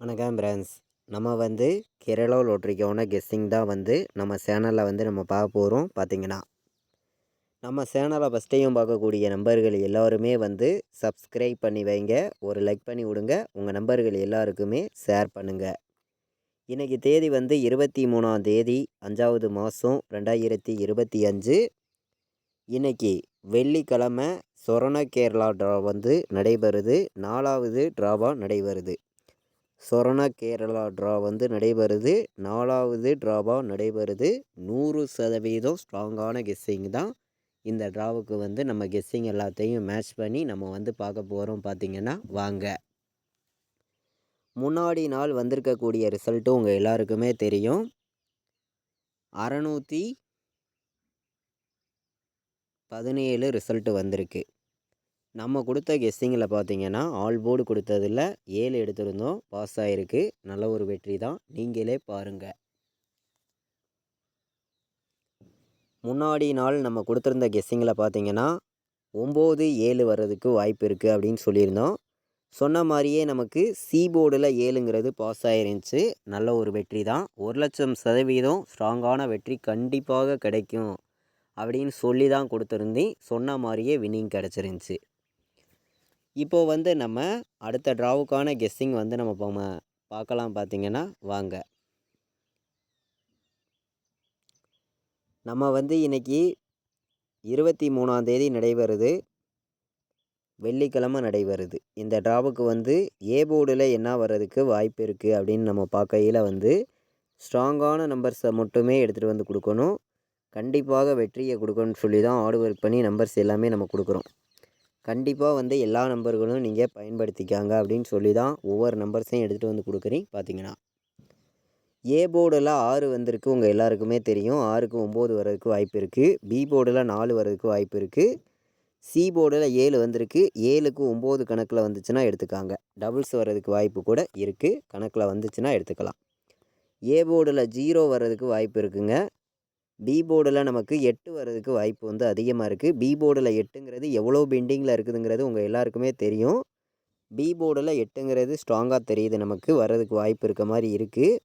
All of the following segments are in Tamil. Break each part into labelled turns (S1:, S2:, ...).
S1: வணக்கம் ஃப்ரெண்ட்ஸ். நம்ம கேரளா லாட்ரிக்கான கெஸ்ஸிங் தான் நம்ம சேனலில் நம்ம பார்க்க போகிறோம். பார்த்தீங்கன்னா நம்ம சேனலை ஃபஸ்ட்டையும் பார்க்கக்கூடிய நம்பர்கள் எல்லோருமே சப்ஸ்கிரைப் பண்ணி வைங்க, ஒரு லைக் பண்ணி விடுங்க, உங்கள் நம்பர்கள் எல்லாருக்குமே ஷேர் பண்ணுங்கள். இன்றைக்கி தேதி 23ஆம் தேதி 5வது மாதம் 2025. இன்றைக்கி வெள்ளிக்கிழமை சொரண கேரளா ட்ரா நடைபெறுது. 4வது ட்ராவாக நடைபெறுது. சொரண கேரளா ட்ரா நடைபெறுது. 4வது ட்ராவாக நடைபெறுது. 100% ஸ்ட்ராங்கான கெஸ்ஸிங் தான் இந்த ட்ராவுக்கு நம்ம கெஸ்ஸிங் எல்லாத்தையும் மேட்ச் பண்ணி நம்ம பார்க்க போகிறோம். பார்த்திங்கன்னா வாங்க. முன்னாடி நாள் வந்திருக்கக்கூடிய ரிசல்ட்டும் உங்கள் எல்லாருக்குமே தெரியும். 617 ரிசல்ட்டு வந்திருக்கு. நம்ம கொடுத்த கெஸ்ஸிங்கில் பார்த்தீங்கன்னா ஆல் போர்டு கொடுத்ததில் 7 எடுத்திருந்தோம், பாஸ் ஆகிருக்கு. நல்ல ஒரு வெற்றி தான், நீங்களே பாருங்கள். முன்னாடி நாள் நம்ம கொடுத்துருந்த கெஸ்ஸிங்கில் பார்த்தீங்கன்னா 9-7 வர்றதுக்கு வாய்ப்பு இருக்குது அப்படின்னு சொல்லியிருந்தோம். சொன்ன மாதிரியே நமக்கு சி போர்டில் 7ங்கிறது பாஸ் ஆகிருந்துச்சு. நல்ல ஒரு வெற்றி தான். 1,00,000% ஸ்ட்ராங்கான வெற்றி கண்டிப்பாக கிடைக்கும் அப்படின்னு சொல்லி தான் கொடுத்துருந்தேன். சொன்ன மாதிரியே வின்னிங் கிடச்சிருந்துச்சி. இப்போது நம்ம அடுத்த ட்ராவுக்கான கெஸ்ஸிங் நம்ம பார்க்கலாம். பார்த்திங்கன்னா வாங்க. நம்ம இன்றைக்கி 23ஆம் தேதி நடைபெறுது. வெள்ளிக்கிழமை நடைபெறுது. இந்த ட்ராவுக்கு ஏ போர்டில் என்ன வர்றதுக்கு வாய்ப்பு இருக்குது அப்படின்னு நம்ம பார்க்கையில் ஸ்ட்ராங்கான நம்பர்ஸை மட்டுமே எடுத்துகிட்டு கொடுக்கணும். கண்டிப்பாக வெற்றியை கொடுக்கணும்னு சொல்லி தான் ஹார்ட் ஒர்க் பண்ணி நம்பர்ஸ் எல்லாமே நம்ம கொடுக்குறோம். கண்டிப்பாக எல்லா நம்பர்களும் நீங்கள் பயன்படுத்திக்காங்க அப்படின்னு சொல்லி தான் ஒவ்வொரு நம்பர்ஸையும் எடுத்துகிட்டு கொடுக்குறேன். பார்த்தீங்கன்னா ஏ போர்டில் 6 வந்திருக்கு, உங்கள் எல்லாருக்குமே தெரியும். 6க்கு 9 வர்றதுக்கு வாய்ப்பு இருக்குது. பி போர்டில் 4 வர்றதுக்கு வாய்ப்பு இருக்குது. சி போர்டில் 7 வந்திருக்கு. 7க்கு 9 கணக்கில் வந்துச்சுன்னா எடுத்துக்காங்க. டபுள்ஸ் வர்றதுக்கு வாய்ப்பு கூட இருக்குது. கணக்கில் வந்துச்சுன்னா எடுத்துக்கலாம். ஏ போர்டில் 0 வர்றதுக்கு வாய்ப்பு இருக்குங்க. பி போர்டில் நமக்கு 8 வர்றதுக்கு வாய்ப்பு அதிகமாக இருக்குது. பி போர்டில் 8ங்கிறது எவ்வளோ பெண்டிங்கில் இருக்குதுங்கிறது உங்கள் எல்லாருக்குமே தெரியும். பி போர்டில் 8ங்கிறது ஸ்ட்ராங்காக தெரியுது, நமக்கு வர்றதுக்கு வாய்ப்பு இருக்க மாதிரி இருக்குது.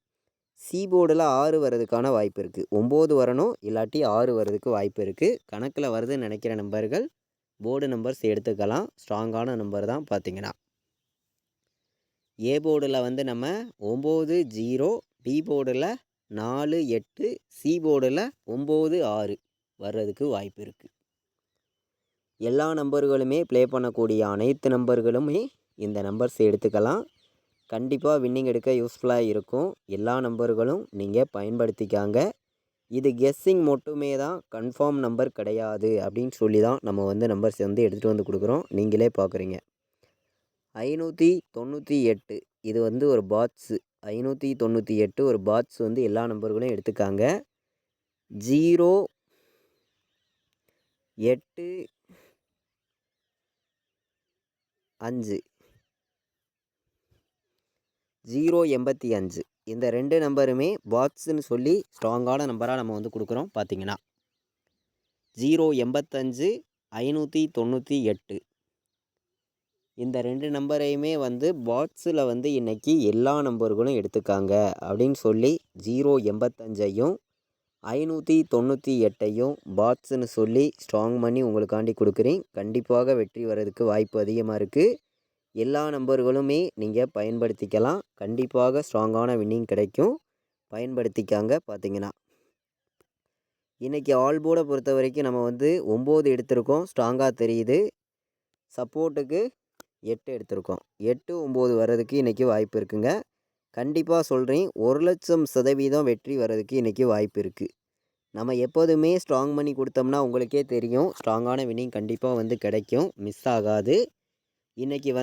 S1: சி போர்டில் 6 வர்றதுக்கான வாய்ப்பு இருக்குது. 9 வரணும், இல்லாட்டி 6 வர்றதுக்கு வாய்ப்பு இருக்குது. கணக்கில் வருதுன்னு நினைக்கிற நம்பர்கள் போர்டு நம்பர்ஸ் எடுத்துக்கலாம். ஸ்ட்ராங்கான நம்பர் தான். பார்த்திங்கன்னா ஏ போர்டில் நம்ம 9-0, பி போர்டில் 4-8, சி போர்டில் 9-6 வர்றதுக்கு வாய்ப்பு இருக்குது. எல்லா நம்பர்களுமே ப்ளே பண்ணக்கூடிய அனைத்து நம்பர்களுமே இந்த நம்பர்ஸ் எடுத்துக்கலாம். கண்டிப்பாக வின்னிங் எடுக்க யூஸ்ஃபுல்லாக இருக்கும். எல்லா நம்பர்களும் நீங்கள் பயன்படுத்திக்காங்க. இது கெஸ்ஸிங் மட்டுமே தான், கன்ஃபார்ம் நம்பர் கிடையாது அப்படின்னு சொல்லி தான் நம்ம நம்பர்ஸ் எடுத்துகிட்டு கொடுக்குறோம். நீங்களே பார்க்குறீங்க. 598 இது ஒரு பாட்ஸு. 598 ஒரு பாட்ஸ் எல்லா நம்பர்களையும் எடுத்துக்காங்க. 0, 8, 5, 085 இந்த 2 நம்பருமே பாட்ஸுன்னு சொல்லி ஸ்ட்ராங்கான நம்பராக நம்ம கொடுக்குறோம். பார்த்திங்கன்னா 085, 598 இந்த 2 நம்பரையுமே பாட்ஸில் இன்றைக்கி எல்லா நம்பர்களும் எடுத்துக்காங்க அப்படின்னு சொல்லி 085ஐயும் 598ஐயும் பாட்ஸுன்னு சொல்லி ஸ்ட்ராங் பண்ணி உங்களுக்காண்டி கொடுக்குறேன். கண்டிப்பாக வெற்றி வர்றதுக்கு வாய்ப்பு அதிகமாக இருக்குது. எல்லா நம்பர்களுமே நீங்கள் பயன்படுத்திக்கலாம். கண்டிப்பாக ஸ்ட்ராங்கான வின்னிங் கிடைக்கும். பயன்படுத்திக்காங்க. பார்த்திங்கன்னா இன்றைக்கி ஆல் போர்டை பொறுத்த வரைக்கும் நம்ம 9 எடுத்திருக்கோம், ஸ்ட்ராங்காக தெரியுது. சப்போர்ட்டுக்கு 8 எடுத்திருக்கோம். 8, 9 வர்றதுக்கு இன்றைக்கி வாய்ப்பு இருக்குங்க. கண்டிப்பாக சொல்கிறேன், 1,00,000% வெற்றி வர்றதுக்கு இன்றைக்கி வாய்ப்பு இருக்குது. நம்ம எப்போதுமே ஸ்ட்ராங் பண்ணி கொடுத்தோம்னா உங்களுக்கே தெரியும், ஸ்ட்ராங்கான வின்னிங் கண்டிப்பாக கிடைக்கும், மிஸ் ஆகாது. இன்றைக்கி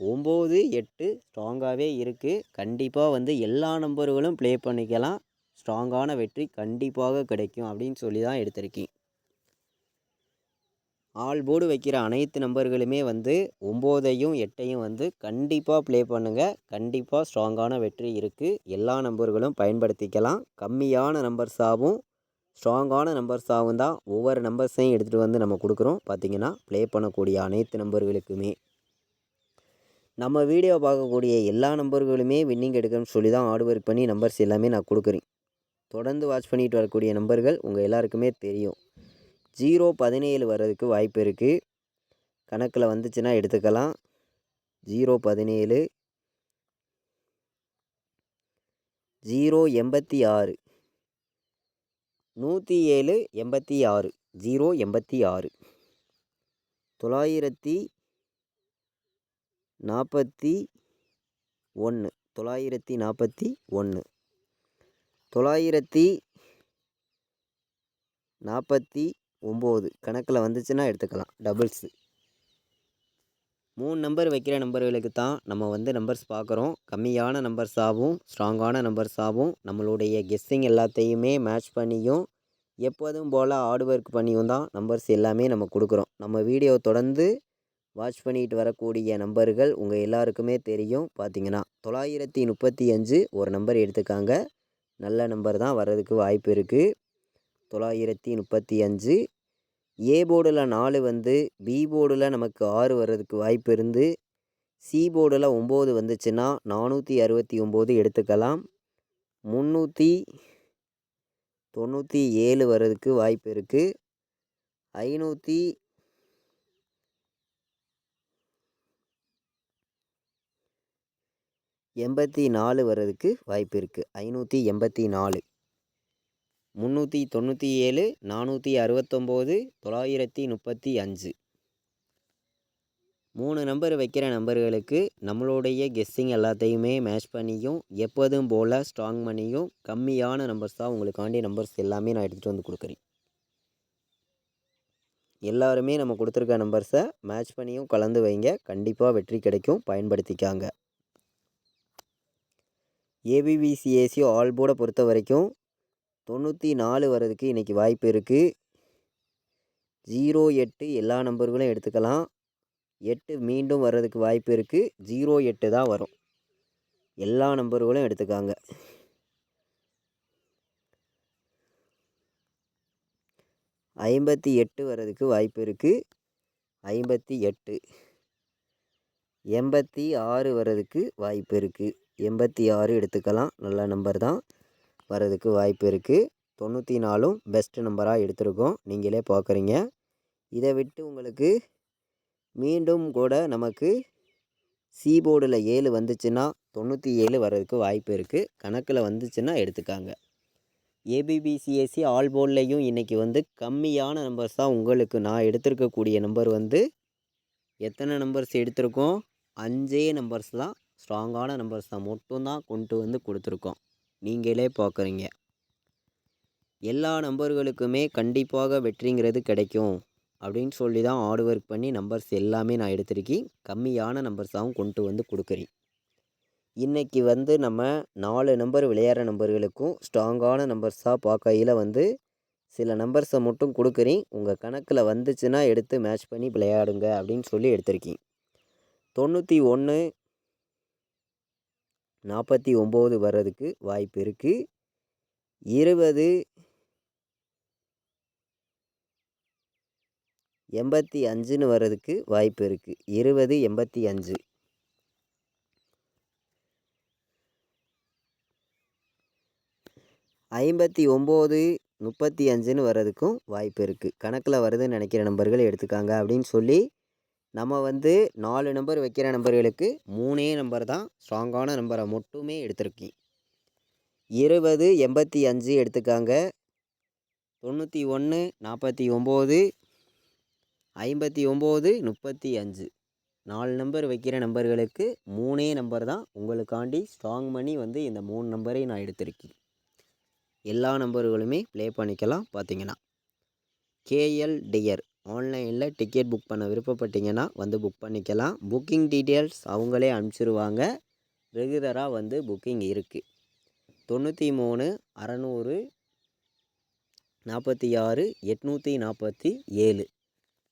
S1: 9, 8 ஸ்ட்ராங்காகவே இருக்குது. கண்டிப்பாக எல்லா நம்பர்களும் ப்ளே பண்ணிக்கலாம். ஸ்ட்ராங்கான வெற்றி கண்டிப்பாக கிடைக்கும் அப்படின்னு சொல்லி தான் எடுத்திருக்கேன். ஆல் போர்டு வைக்கிற அனைத்து நம்பர்களுமே 9ஐயும் 8ஐயும் கண்டிப்பாக ப்ளே பண்ணுங்கள். கண்டிப்பாக ஸ்ட்ராங்கான வெற்றி இருக்குது. எல்லா நம்பர்களும் பயன்படுத்திக்கலாம். கம்மியான நம்பர்ஸாகவும் ஸ்ட்ராங்கான நம்பர்ஸாகவும் தான் ஒவ்வொரு நம்பர்ஸையும் எடுத்துகிட்டு நம்ம கொடுக்குறோம். பார்த்திங்கன்னா ப்ளே பண்ணக்கூடிய அனைத்து நம்பர்களுக்குமே நம்ம வீடியோ பார்க்கக்கூடிய எல்லா நம்பர்களுமே வின்னிங் எடுக்கணும்னு சொல்லி தான் ஹார்ட் ஒர்க் பண்ணி நம்பர்ஸ் எல்லாமே நான் கொடுக்குறேன். தொடர்ந்து வாட்ச் பண்ணிட்டு வரக்கூடிய நம்பர்கள் உங்கள் எல்லாருக்குமே தெரியும். 0-17 வர்றதுக்கு வாய்ப்பு இருக்குது. கணக்கில் வந்துச்சுன்னா எடுத்துக்கலாம். 0-17, 0-86, 107, 86, 0-86, 941, 941, 949 கணக்கில் வந்துச்சுன்னா எடுத்துக்கலாம். டபுள்ஸு 3 நம்பர் வைக்கிற நம்பர்களுக்கு தான் நம்ம நம்பர்ஸ் பார்க்குறோம். கம்மியான நம்பர்ஸாகவும் ஸ்ட்ராங்கான நம்பர்ஸாகவும் நம்மளுடைய கெஸ்ஸிங் எல்லாத்தையுமே மேட்ச் பண்ணியும் எப்போதும் போல் ஹார்ட் ஒர்க் பண்ணியும் தான் நம்பர்ஸ் எல்லாமே நம்ம கொடுக்குறோம். நம்ம வீடியோ தொடர்ந்து வாட்ச் பண்ணிட்டு வரக்கூடிய நம்பர்கள் உங்கள் எல்லாருக்குமே தெரியும். பார்த்தீங்கன்னா 935 ஒரு நம்பர் எடுத்துக்காங்க. நல்ல நம்பர் தான், வர்றதுக்கு வாய்ப்பு இருக்குது. 935 ஏ போர்டில் 4 பி போர்டில் நமக்கு 6 வர்றதுக்கு வாய்ப்பு இருந்து சி போர்டில் 9 வந்துச்சுன்னா 469 எடுத்துக்கலாம். 397 வர்றதுக்கு வாய்ப்பு இருக்குது. 584 வர்றதுக்கு வாய்ப்பு இருக்குது. 584, 397, 469, 935 3 நம்பர் வைக்கிற நம்பர்களுக்கு நம்மளுடைய கெஸ்ஸிங் எல்லாத்தையுமே மேட்ச் பண்ணியும் எப்போதும் போல் ஸ்ட்ராங் பண்ணியும் கம்மியான நம்பர்ஸ் தான் உங்களுக்காண்டி நம்பர்ஸ் எல்லாமே நான் எடுத்துகிட்டு வந்து கொடுக்குறேன். எல்லாருமே நம்ம கொடுத்துருக்க நம்பர்ஸை மேட்ச் பண்ணியும் கலந்து வைங்க. கண்டிப்பாக வெற்றி கிடைக்கும். பயன்படுத்திக்காங்க. ஏபிபிசிஏசி ஆல் போர்டை பொறுத்த வரைக்கும் 94 வர்றதுக்கு இன்றைக்கி வாய்ப்பு இருக்குது. 08 எல்லா நம்பர்களும் எடுத்துக்கலாம். 8 மீண்டும் வர்றதுக்கு வாய்ப்பு இருக்குது. 08 தான் வரும். எல்லா நம்பர்களும் எடுத்துக்காங்க. 58 வர்றதுக்கு வாய்ப்பு இருக்குது. 58, 86 வர்றதுக்கு வாய்ப்பு இருக்குது. 86 எடுத்துக்கலாம். நல்ல நம்பர் தான், வர்றதுக்கு வாய்ப்பு இருக்குது. 94 பெஸ்ட் நம்பராக எடுத்திருக்கோம். நீங்களே பார்க்குறீங்க. இதை விட்டு உங்களுக்கு மீண்டும் கூட நமக்கு சி போர்டில் 7 வந்துச்சுன்னா 97 வர்றதுக்கு வாய்ப்பு இருக்குது. கணக்கில் வந்துச்சுன்னா எடுத்துக்காங்க. ஏபிபிசிஎஸ்சி ஆல் போர்ட்லேயும் இன்றைக்கி கம்மியான நம்பர்ஸ் தான் உங்களுக்கு நான் எடுத்திருக்கக்கூடிய நம்பர் எத்தனை நம்பர்ஸ் எடுத்திருக்கோம்? 5 நம்பர்ஸ் தான், ஸ்ட்ராங்கான நம்பர்ஸ் தான் மட்டும்தான் கொண்டு கொடுத்துருக்கோம். நீங்களே பார்க்குறீங்க. எல்லா நம்பர்களுக்குமே கண்டிப்பாக வெற்றிங்கிறது கிடைக்கும் அப்படின்னு சொல்லி தான் ஹார்ட் ஒர்க் பண்ணி நம்பர்ஸ் எல்லாமே நான் எடுத்திருக்கேன். கம்மியான நம்பர்ஸாகவும் கொண்டு கொடுக்குறேன். இன்றைக்கி நம்ம 4 நம்பர் விளையாடுற நம்பர்களுக்கும் ஸ்ட்ராங்கான நம்பர்ஸாக பார்க்கையில் சில நம்பர்ஸை மட்டும் கொடுக்குறேன். உங்கள் கணக்கில் வந்துச்சுன்னா எடுத்து மேட்ச் பண்ணி விளையாடுங்க அப்படின்னு சொல்லி எடுத்திருக்கேன். 91, 49 வர்றதுக்கு வாய்ப்பு இருக்குது. 20, 85 வர்றதுக்கு வாய்ப்பு இருக்குது. 20, 85, 59, 35 வர்றதுக்கும் வாய்ப்பு இருக்குது. கணக்கில் வருதுன்னு நினைக்கிற நம்பர்கள் எடுத்துக்காங்க அப்படின்னு சொல்லி நம்ம 4 நம்பர் வைக்கிற நம்பர்களுக்கு 3 நம்பர் தான் ஸ்ட்ராங்கான நம்பரை மட்டுமே எடுத்திருக்கேன். 20, 85 எடுத்துக்காங்க. 91, 49, 59, 35 4 நம்பர் வைக்கிற நம்பர்களுக்கு 3 நம்பர் தான் உங்களுக்காண்டி ஸ்ட்ராங் பண்ணி இந்த 3 நம்பரை நான் எடுத்திருக்கேன். எல்லா நம்பர்களுமே ப்ளே பண்ணிக்கலாம். பார்த்தீங்கன்னா கேஎல் டியர் ஆன்லைனில் டிக்கெட் புக் பண்ண விருப்பப்பட்டீங்கன்னா புக் பண்ணிக்கலாம். புக்கிங் டீட்டெயில்ஸ் அவங்களே அனுப்பிச்சிருவாங்க. ரெகுலராக புக்கிங் இருக்குது. 93 600 46 847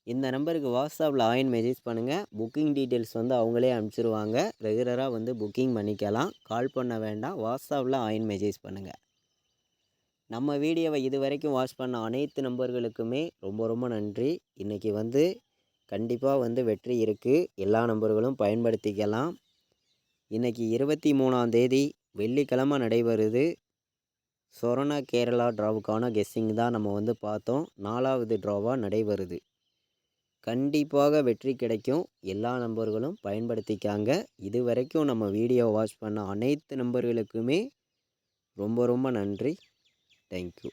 S1: இந்த நம்பருக்கு வாட்ஸ்அப்பில் ஆயின் மெசேஜ் பண்ணுங்கள். புக்கிங் டீட்டெயில்ஸ் அவங்களே அனுப்பிச்சிருவாங்க. ரெகுலராக புக்கிங் பண்ணிக்கலாம். கால் பண்ண வேண்டாம். வாட்ஸ்அப்பில் ஆயின் மெசேஜ் பண்ணுங்கள். நம்ம வீடியோவை இது வரைக்கும் வாட்ச் பண்ண அனைத்து நம்பர்களுக்குமே ரொம்ப ரொம்ப நன்றி. இன்றைக்கி கண்டிப்பாக வந்து வெற்றி இருக்குது. எல்லா நம்பர்களும் பயன்படுத்திக்கலாம். இன்றைக்கி 23ஆம் தேதி வெள்ளிக்கிழமை நடைபெறுது. சொரண கேரளா ட்ராவுக்கான கெஸ்ஸிங் தான் நம்ம வந்து பார்த்தோம். 4வது ட்ராவாக நடைபெறுது. கண்டிப்பாக வெற்றி கிடைக்கும். எல்லா நம்பர்களும் பயன்படுத்திக்காங்க. இது வரைக்கும் நம்ம வீடியோ வாட்ச் பண்ண அனைத்து நம்பர்களுக்குமே ரொம்ப ரொம்ப நன்றி. தேங்க்யூ.